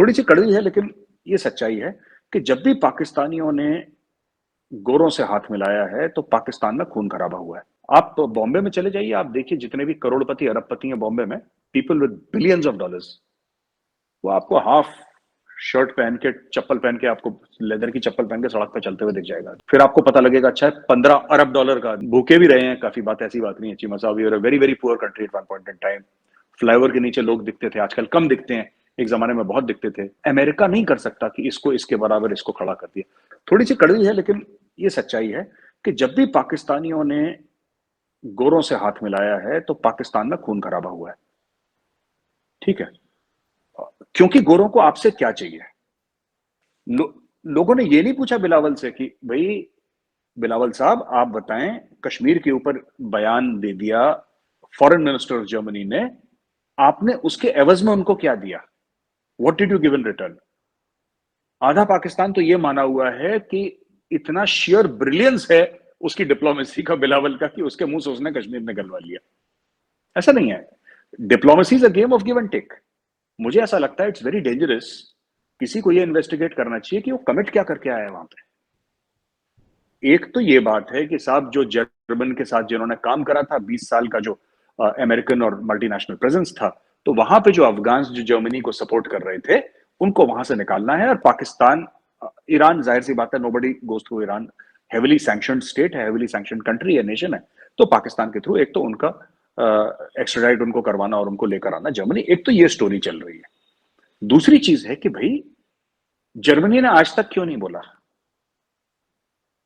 थोड़ी सी कड़वी है, लेकिन ये सच्चाई है कि जब भी पाकिस्तानियों ने गोरों से हाथ मिलाया है तो पाकिस्तान में खून खराबा हुआ है। आप बॉम्बे में चले जाइए, आप देखिए जितने भी करोड़पति अरबपति हैं बॉम्बे में, people with billions of dollars, वो आपको हाफ शर्ट पहन के, चप्पल पहन के, आपको लेदर की चप्पल पहन के सड़क पे चलते हुए दिख जाएगा। फिर आपको पता लगेगा अच्छा है 15 अरब डॉलर का, भूखे भी रहे हैं काफी, बात ऐसी बात नहीं है। चीमा साहब, we are very very poor country at one point in time. Flyover के नीचे लोग दिखते थे, आजकल कम दिखते हैं, एक जमाने में बहुत दिखते थे। अमेरिका नहीं कर सकता कि इसको इसके बराबर इसको खड़ा कर दिया। थोड़ी सी कड़वी है, लेकिन ये सच्चाई है कि जब भी पाकिस्तानियों ने गोरों से हाथ मिलाया है तो पाकिस्तान में खून खराबा हुआ है। ठीक है, क्योंकि गोरों को आपसे क्या चाहिए? लोगों ने ये नहीं पूछा बिलावल से कि भाई बिलावल साहब आप बताएं, कश्मीर के ऊपर बयान दे दिया फॉरेन मिनिस्टर ऑफ जर्मनी ने, आपने उसके एवज में उनको क्या दिया? What did you give in return? आधा पाकिस्तान तो ये माना हुआ है कि इतना शेयर ब्रिलियंस है उसकी डिप्लोमेसी का, बिलावल का, कि उसके मुंह से उसने कश्मीर में गलवा लिया। ऐसा नहीं है। Diplomacy is a game of give and take. मुझे ऐसा लगता है इट्स वेरी डेंजरस। किसी को ये इन्वेस्टिगेट करना चाहिए कि वो कमिट क्या करके आया है वहां पे। एक तो ये बात है कि साहब जो जर्मन के साथ जिन्होंने काम करा था 20 साल का, जो अमेरिकन और मल्टीनेशनल प्रेजेंस था, तो वहां पे जो अफगान जो जर्मनी को सपोर्ट कर रहे थे उनको वहां से निकालना है। और पाकिस्तान, ईरान, जाहिर सी बात है, nobody goes through Iran, heavily sanctioned state है, हेविली सैंक्शनड कंट्री है, नेशन है। तो पाकिस्तान के थ्रू एक तो उनका एक्स्ट्राडाइट उनको करवाना और उनको लेकर आना जर्मनी, एक तो ये स्टोरी चल रही है। दूसरी चीज है कि भाई जर्मनी ने आज तक क्यों नहीं बोला?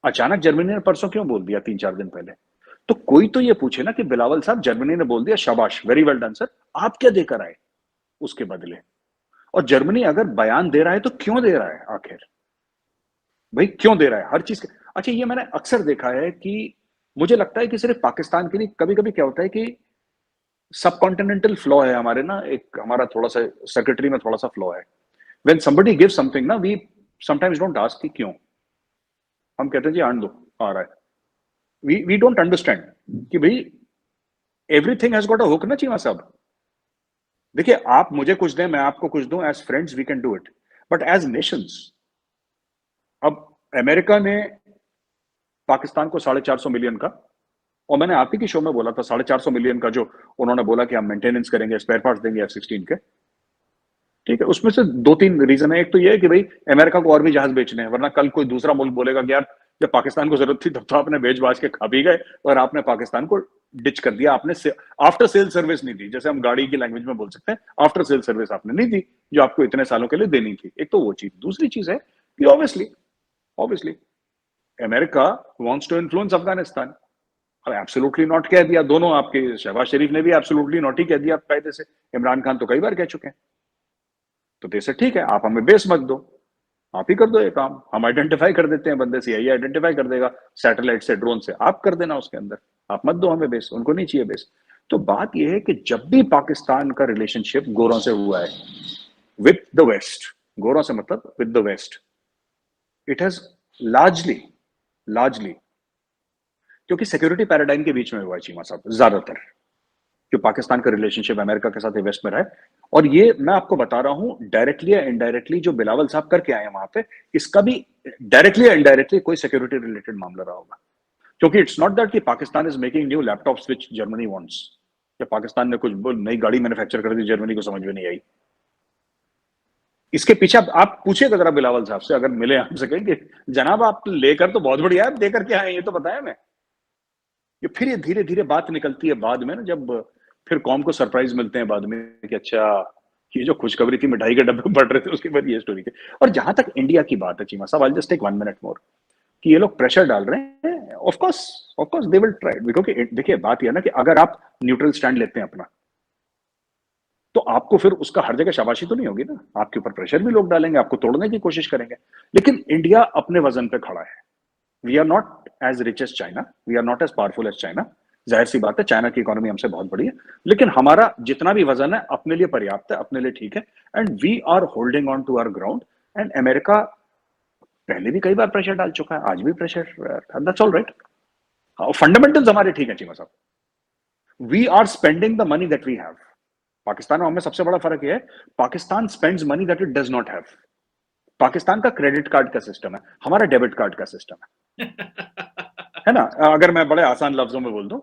अचानक जर्मनी ने परसों क्यों बोल दिया, 3-4 दिन पहले? तो कोई तो ये पूछे ना कि बिलावल साहब, जर्मनी ने बोल दिया, शाबाश, वेरी वेल डन सर, आप क्या देकर आए उसके बदले? और जर्मनी अगर बयान दे रहा है तो क्यों दे रहा है आखिर? भाई क्यों दे रहा है हर चीज के? अच्छा, ये मैंने अक्सर देखा है कि मुझे लगता है कि सिर्फ पाकिस्तान के लिए, कभी कभी क्या होता है कि सब कॉन्टिनेंटल फ्लॉ है हमारे ना, एक हमारा थोड़ा सा सेक्रेटरी में थोड़ा सा फ्लॉ है। व्हेन समबडी गिव समथिंग ना, वी समटाइम्स डोंट आस्क कि क्यों। हम कहते हैं जी आन दो, आ रहा है। वी डोंट अंडरस्टैंड कि भाई everything has got a hook ना चीमा साहब। देखिए, आप मुझे कुछ दें, मैं आपको कुछ दूं, as friends we can do it, but as nations, अब अमेरिका ने पाकिस्तान को 450 मिलियन का, और मैंने आप ही की शो में बोला था 450 मिलियन का, जो उन्होंने बोला कि हम मेंटेनेंस करेंगे, स्पेयर पार्ट्स देंगे F-16 के। ठीक है, उसमें से 2-3 रीजन है। एक तो ये है कि भाई अमेरिका को और भी जहाज बेचने हैं, वरना कल कोई दूसरा मुल्क बोलेगा कि यार जब पाकिस्तान को जरूरत थी तब तो आपने बेच बाज के खा भी गए, और आपने पाकिस्तान को डिच कर दिया, आपने आफ्टर सेल सर्विस नहीं दी, जैसे हम गाड़ी की लैंग्वेज में बोल सकते हैं, आफ्टर सेल सर्विस आपने नहीं दी जो आपको इतने सालों के लिए देनी थी। एक तो वो चीज। दूसरी चीज है कि obviously obviously America wants to influence Afghanistan. अब एब्सोल्युटली नॉट कह दिया, दोनों आपके शहबाज शरीफ ने भी एब्सोल्युटली नॉट ही कह दिया कायदे से, इमरान खान तो कई बार कह चुके हैं। तो देश से ठीक है, आप हमें बेस मत दो, आप ही कर दो ये काम, हम आइडेंटिफाई कर देते हैं बंदे, CIA आइडेंटिफाई कर देगा सैटेलाइट से, ड्रोन से, आप कर देना उसके अंदर, आप मत दो हमें बेस, उनको नहीं चाहिए बेस। तो बात यह है कि जब भी पाकिस्तान का रिलेशनशिप गोरों से हुआ है विद द वेस्ट, गोरों से मतलब with the west, it has largely largely क्योंकि सिक्योरिटी पैराडाइम के बीच में हुआ है चीमा साहब, ज्यादातर जो पाकिस्तान का रिलेशनशिप अमेरिका के साथ वेस्ट में रहा है। और ये मैं आपको बता रहा हूं, डायरेक्टली या इनडायरेक्टली जो बिलावल साहब करके आए हैं वहां पे, इसका भी डायरेक्टली या इनडायरेक्टली कोई सिक्योरिटी रिलेटेड मामला रहा होगा। क्योंकि इट्स नॉट दैट कि Pakistan is making new laptops which Germany wants, या पाकिस्तान ने कुछ नई गाड़ी मैन्युफैक्चर कर दी, जर्मनी को समझ में नहीं आई। इसके पीछे आप पूछिएगा जरा बिलावल साहब से, अगर मिले आपसे, कहेंगे जनाब आप लेकर तो बहुत बढ़िया है, देकर के आए ये तो बताया मैं। ये फिर ये धीरे धीरे बात निकलती है बाद में ना, जब फिर कॉम को सरप्राइज मिलते हैं बाद में कि अच्छा ये जो खुशखबरी थी मिठाई के डब्बे बढ़ रहे थे उसके बाद ये स्टोरी थी। और जहां तक इंडिया की बात है चीमा साहब, I just take 1 minute more, कि ये लोग प्रेशर डाल रहे हैं, of course they will try, क्योंकि देखिए बात यह ना कि अगर आप न्यूट्रल स्टैंड लेते हैं अपना, तो आपको फिर उसका हर जगह शाबाशी तो नहीं होगी ना, आपके ऊपर प्रेशर भी लोग डालेंगे, आपको तोड़ने की कोशिश करेंगे। लेकिन इंडिया अपने वजन पे खड़ा है। We are not as rich as China, we are not as powerful as China. जाहिर सी बात है चाइना की इकोनॉमी हमसे बहुत बड़ी है, लेकिन हमारा जितना भी वजन है अपने लिए पर्याप्त है, अपने लिए ठीक है। And we are holding on to our ground. And America पहले भी कई बार प्रेशर डाल चुका है, आज भी pressure, that's all right. Fundamentals हमारे ठीक है चीमा साहब। We are spending the money that we have, Pakistan और हमें सबसे बड़ा फर्क यह है, Pakistan spends money that it does not have. Pakistan का क्रेडिट कार्ड का सिस्टम है, हमारा डेबिट कार्ड का सिस्टम है ना? अगर मैं बड़े आसान लफ्जों में बोल दूं,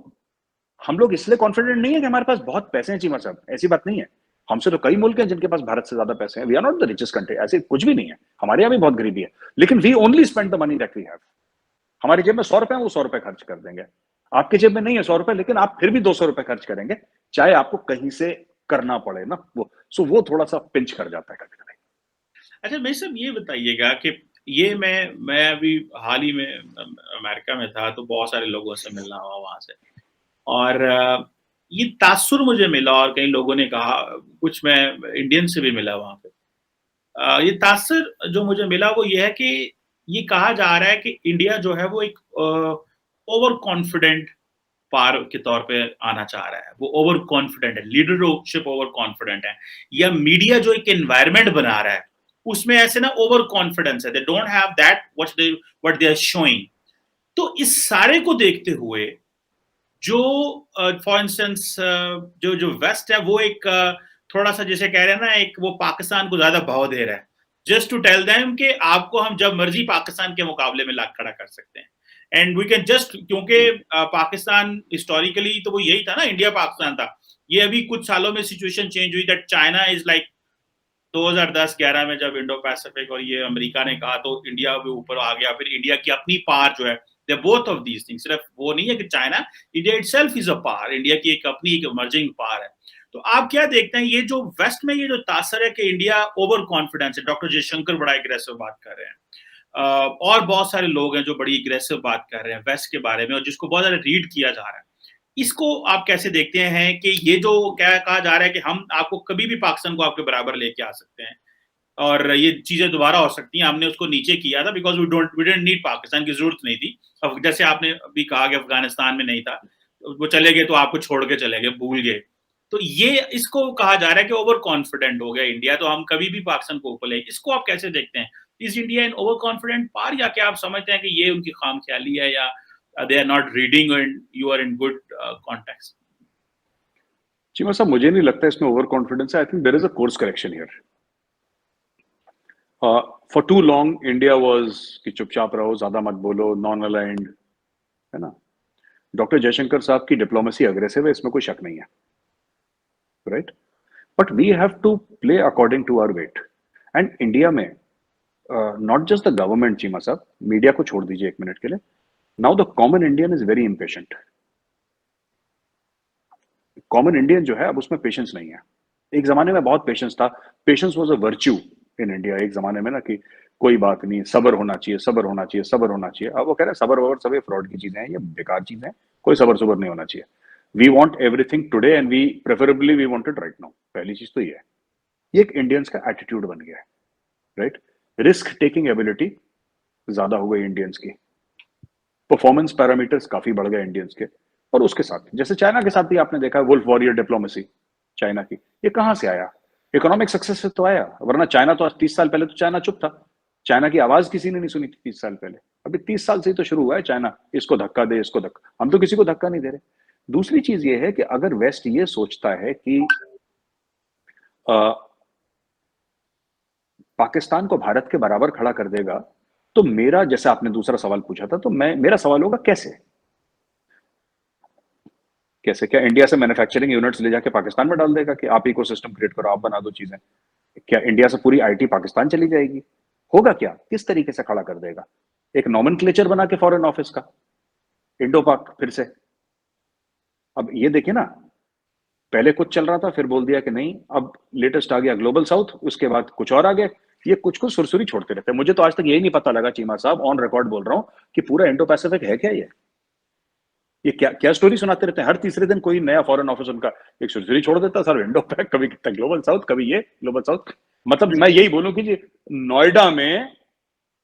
हम लोग इसलिए कॉन्फिडेंट नहीं है कि हमारे पास बहुत पैसे हैं चीमा साहब, ऐसी बात नहीं है। हमसे तो कई मुल्क हैं जिनके पास भारत से ज्यादा पैसे हैं। We are not the richest country, ऐसे कुछ भी नहीं है, हमारे यहाँ भी बहुत गरीबी है, लेकिन we only spend the money that we have. हमारी जेब में 100 रुपए है, वो 100 रुपए खर्च कर देंगे। आपकी जेब में नहीं है 100 रुपए, लेकिन आप फिर भी 200 रुपए खर्च करेंगे, चाहे आपको कहीं से करना पड़े ना वो। सो वो थोड़ा सा पिंच कर जाता है कभी कभी। अच्छा मेरे साहब ये बताइएगा कि ये मैं अभी हाल ही में अमेरिका में था, तो बहुत सारे लोगों से मिलना हुआ वहां से, और ये तासुर मुझे मिला, और कई लोगों ने कहा, कुछ मैं इंडियन से भी मिला वहां पे। ये तासुर जो मुझे मिला वो ये है कि ये कहा जा रहा है कि इंडिया जो है वो एक ओवर कॉन्फिडेंट पार के तौर पे आना चाह रहा है। वो ओवर कॉन्फिडेंट है, लीडरशिप ओवर कॉन्फिडेंट है, या मीडिया जो एक एनवायरनमेंट बना रहा है उसमें ऐसे ना ओवर कॉन्फिडेंस है, they don't have that what they are showing. तो इस सारे को देखते हुए जो फॉर इंस्टेंस जो जो वेस्ट है वो एक थोड़ा सा जैसे कह रहे हैं ना, एक वो पाकिस्तान को ज्यादा भाव दे रहा है, जस्ट टू टेल देम कि आपको हम जब मर्जी पाकिस्तान के मुकाबले में ला खड़ा कर सकते हैं, एंड वी कैन जस्ट, क्योंकि पाकिस्तान हिस्टोरिकली तो वो यही था ना, इंडिया पाकिस्तान था। ये अभी कुछ सालों में सिचुएशन चेंज हुई, दैट चाइना इज लाइक 2010-11 में जब इंडो पैसिफिक और ये अमेरिका ने कहा तो इंडिया भी ऊपर आ गया, फिर इंडिया की अपनी पार जो है, they both of these things, सिर्फ वो नहीं है कि China, India itself is a पार, इंडिया की एक अपनी एक इमर्जिंग पार है। तो आप क्या देखते हैं ये जो वेस्ट में ये जो तासर है कि इंडिया ओवर कॉन्फिडेंस है, डॉक्टर जयशंकर बड़ा एग्रेसिव बात कर रहे हैं, और बहुत सारे लोग हैं जो बड़ी एग्रेसिव बात कर रहे हैं वेस्ट के बारे में, और जिसको बहुत ज्यादा रीड किया जा रहा है, इसको आप कैसे देखते हैं कि ये जो क्या कहा जा रहा है कि हम आपको कभी भी पाकिस्तान को आपके बराबर लेके आ सकते हैं, और ये चीजें दोबारा हो सकती हैं, हमने उसको नीचे किया था because we didn't need, Pakistan की जरूरत नहीं थी। अब जैसे आपने अभी कहा कि अफगानिस्तान में नहीं था, वो चले गए तो आपको छोड़ के चले गए, भूल गए। तो ये इसको कहा जा रहा है कि ओवर कॉन्फिडेंट हो गया इंडिया, तो हम कभी भी पाकिस्तान को ऊपर ले, इसको आप कैसे देखते हैं? Is India in overconfident पार, या क्या आप समझते हैं कि ये उनकी खामख्याली है, या they are not reading and you are in good context? Cheema साहब, मुझे नहीं लगता इसमें ओवर कॉन्फिडेंस है। I think there is a course correction here. For too long India was कि चुपचाप रहो, ज्यादा मत बोलो, नॉन अलाइंड, है ना? डॉक्टर जयशंकर साहब की डिप्लोमेसी अग्रेसिव है, इसमें कोई शक नहीं है, right? But we have to play according to our weight. And India में not just the government, Cheema साहब, मीडिया को छोड़ दीजिए एक मिनट के लिए, now the common Indian is very impatient. Common Indian जो है अब उसमें पेशेंस नहीं है। एक जमाने में बहुत पेशेंस था, patience was a virtue in India एक जमाने में ना, कि कोई बात नहीं, सबर होना चाहिए, सबर होना चाहिए, सबर होना चाहिए। अब वो कह रहे हैं सबर वबर सब फ्रॉड की चीजें हैं, ये बेकार चीजें हैं, कोई सबर सबर नहीं होना चाहिए। We want everything today and we preferably we want it right now. पहली चीज तो ये है, ये एक इंडियंस का एटीट्यूड बन गया है, राइट? रिस्क टेकिंग एबिलिटी ज्यादा हो गई इंडियंस की, परफॉर्मेंस पैरामीटर्स काफी बढ़ गए इंडियंस के। और उसके साथ जैसे चाइना के साथ भी आपने देखा वुल्फ वॉरियर डिप्लोमेसी चाइना की, ये कहां से आया? इकोनॉमिक सक्सेस से तो आया, वरना चाइना तो आज 30 साल पहले तो चाइना चुप था, चाइना की आवाज किसी ने नहीं सुनी थी 30 साल पहले। अभी 30 साल से ही तो शुरू हुआ है चाइना, इसको धक्का दे, इसको धक्का, हम तो किसी को धक्का नहीं दे रहे। दूसरी चीज ये है कि अगर वेस्ट ये सोचता है कि पाकिस्तान को भारत के बराबर खड़ा कर देगा, तो मेरा, जैसे आपने दूसरा सवाल पूछा था, तो मेरा सवाल होगा कैसे? कैसे? क्या इंडिया से मैन्युफैक्चरिंग यूनिट्स ले जाके पाकिस्तान में डाल देगा कि आप इकोसिस्टम क्रिएट करो, आप बना दो चीजें? क्या इंडिया से पूरी आईटी पाकिस्तान चली जाएगी? होगा क्या? किस तरीके से खड़ा कर देगा? एक नॉमेनक्लेचर बना के फॉरेन ऑफिस का, इंडो पाक फिर से। अब ये देखिए ना, पहले कुछ चल रहा था, फिर बोल दिया कि नहीं, अब लेटेस्ट आ गया ग्लोबल साउथ, उसके बाद कुछ और आ गया। ये कुछ कुछ सुरसुरी छोड़ते रहते हैं। मुझे तो आज तक यही नहीं पता लगा, चीमा साहब, ऑन रिकॉर्ड बोल रहा हूं, कि पूरा इंडो पैसिफिक है क्या ये क्या क्या स्टोरी सुनाते रहते हैं? हर तीसरे दिन कोई नया फॉरेन ऑफिस उनका एक सुरसुरी छोड़ देता, सर इंडो पैक, कभी कितना ग्लोबल साउथ, कभी ये ग्लोबल साउथ। मतलब मैं यही बोलूं कि जी, नोएडा में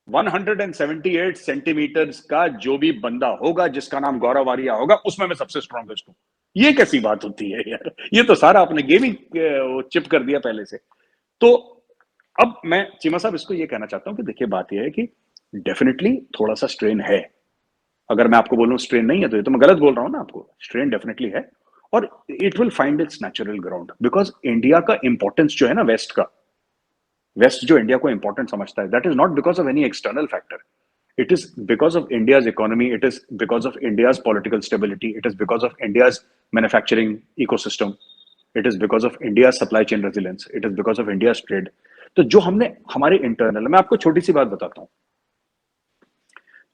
178 सेंटीमीटर का जो भी बंदा होगा जिसका नाम गौरव आर्या होगा, उसमें मैं सबसे स्ट्रॉन्गेस्ट हूं। ये कैसी बात होती है यार? ये तो सारा आपने गेमिंग चिप कर दिया पहले से। तो अब मैं, चीमा साहब, इसको ये कहना चाहता हूं कि देखिए, बात यह है कि डेफिनेटली थोड़ा सा स्ट्रेन है। अगर मैं आपको बोलूं स्ट्रेन नहीं है, तो ये तो मैं गलत बोल रहा हूं ना आपको, स्ट्रेन डेफिनेटली है। और it will find its natural ground, because India का इंपॉर्टेंस जो है ना, वेस्ट जो इंडिया को इंपॉर्टेंट समझता है, that is not because of any external factor. It is because of India's economy. It is because of India's political stability. It is because of India's manufacturing ecosystem. It is because of India's supply chain resilience. It is because of India's trade. तो जो हमने हमारे internal, मैं आपको छोटी सी बात बताता हूँ.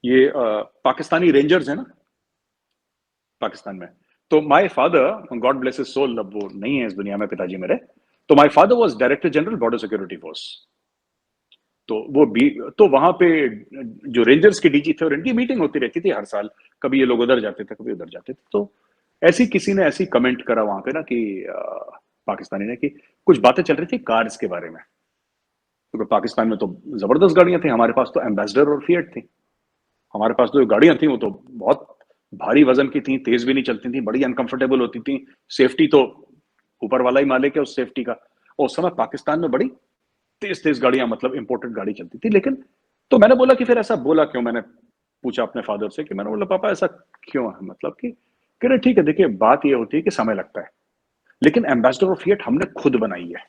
ये पाकिस्तानी रेंजर्स है ना पाकिस्तान में. तो my father, God bless his soul, अब वो नहीं है इस दुनिया में पिताजी मेरे, तो my father was director general border security force. तो वो भी, तो वहां पे जो रेंजर्स के डीजी थे और इनकी मीटिंग होती रहती थी हर साल. कभी ये लोग उधर जाते थे, कभी उधर जाते थे. तो ऐसी किसी ने ऐसी कमेंट करा वहां पे ना कि पाकिस्तानी ने, कि कुछ बातें चल रही थी कार्स के बारे में. क्योंकि पाकिस्तान में तो जबरदस्त गाड़ियां थी, हमारे पास तो एम्बेसडर और फिएट थी. हमारे पास तो जो गाड़ियां थी वो तो बहुत भारी वजन की थी, तेज भी नहीं चलती थी, बड़ी अनकंफर्टेबल होती थी. सेफ्टी तो ऊपर वाला ही मालिक है उस सेफ्टी का. और उस समय पाकिस्तान में बड़ी तेज तेज गाड़ियां, मतलब इंपोर्टेड गाड़ी चलती थी. लेकिन तो मैंने बोला कि फिर ऐसा बोला क्यों, मैंने पूछा अपने फादर से, कि मैंने बोला पापा ऐसा क्यों है, मतलब कि कह रहे ठीक है, देखिए बात ये होती है कि समय लगता है, लेकिन एम्बेसडर ऑफ फिएट हमने खुद बनाई है.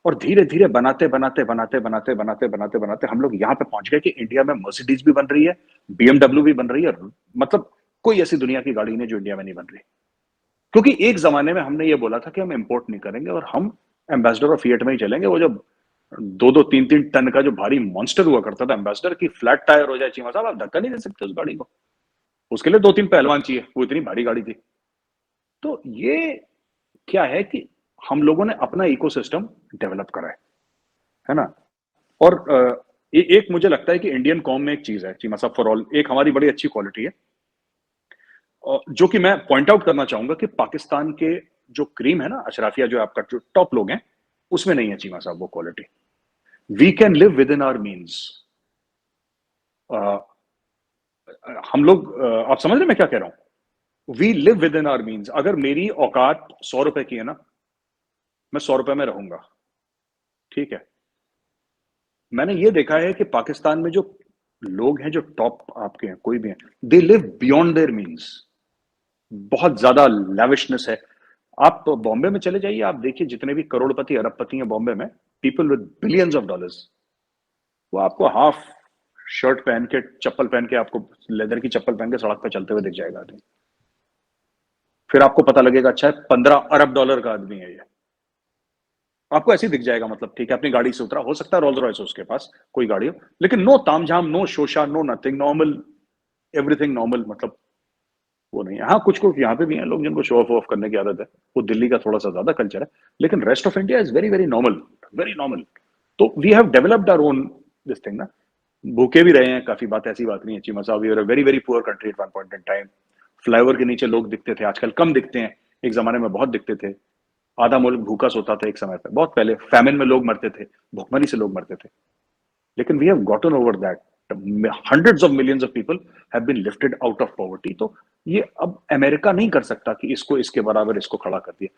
और धीरे धीरे बनाते बनाते बनाते बनाते बनाते बनाते बनाते हम लोग यहाँ पे पहुंच गए कि इंडिया में मर्सिडीज भी बन रही है, बीएमडब्ल्यू भी बन रही है. मतलब कोई ऐसी दुनिया की गाड़ी नहीं जो इंडिया में नहीं बन रही. क्योंकि एक जमाने में हमने ये बोला था कि हम इंपोर्ट नहीं करेंगे और हम एम्बेसडर ऑफ फिएट में ही चलेंगे. वो जब 2-3 टन का जो भारी मॉन्स्टर हुआ करता था एम्बेसडर, की फ्लैट टायर हो जाए चीमा साहब, आप धक्का नहीं दे सकते उस गाड़ी को. उसके लिए 2-3 पहलवान चाहिए, वो इतनी भारी गाड़ी थी. तो ये क्या है कि हम लोगों ने अपना इकोसिस्टम डेवलप करा है ना. और एक मुझे लगता है कि इंडियन कॉम में एक चीज है चीमा साहब, फॉर ऑल, एक हमारी बड़ी अच्छी क्वालिटी है, जो कि मैं पॉइंट आउट करना चाहूंगा कि पाकिस्तान के जो क्रीम है ना, अशराफिया जो आपका जो टॉप लोग हैं, उसमें नहीं है चीमा साहब वो quality. We can live within our means. हम लोग, आप समझ रहे मैं क्या कह रहा हूं. We live within our means. अगर मेरी औकात 100 रुपए की है ना, मैं 100 रुपए में रहूंगा, ठीक है. मैंने ये देखा है कि पाकिस्तान में जो लोग हैं, जो टॉप आपके हैं, कोई भी हैं, they live beyond their means. बहुत ज्यादा लैविशनेस है. आप बॉम्बे में चले जाइए, आप देखिए जितने भी करोड़पति अरबपति हैं बॉम्बे में, people with billions of dollars, वो आपको हाफ शर्ट पहन के, चप्पल पहन के, आपको लेदर की चप्पल पहन के सड़क पे चलते हुए दिख जाएगा आदमी. फिर आपको पता लगेगा अच्छा है 15 अरब डॉलर का आदमी है ये. आपको ऐसे ही दिख जाएगा, मतलब ठीक है, अपनी गाड़ी से उतरा, हो सकता है रोल्स रॉयस हो उसके पास, कोई गाड़ी हो, लेकिन नो तामझाम, नो शोशा, no nothing, normal, everything normal. मतलब वो नहीं है. हाँ, कुछ कुछ यहाँ पे भी हैं लोग जिनको शो ऑफ करने की आदत है, वो दिल्ली का थोड़ा सा ज्यादा कल्चर है, लेकिन rest of India is very very normal, very normal. तो we have developed our own this thing ना. भूखे भी रहे हैं काफी, बात ऐसी बात नहीं है चीमा साहब. We are a very very poor country at one point in time. Flyover के नीचे लोग दिखते थे, आजकल कम दिखते हैं, एक जमाने में बहुत दिखते थे. आधा मुल्क भूखा सोता था एक समय पे, बहुत पहले फैमिन में लोग मरते थे, भुखमरी से लोग मरते थे. लेकिन we have gotten over that. Hundreds of millions of people have been lifted out of poverty. तो ये अब अमेरिका नहीं कर सकता कि इसको इसके बराबर इसको खड़ा कर दिया.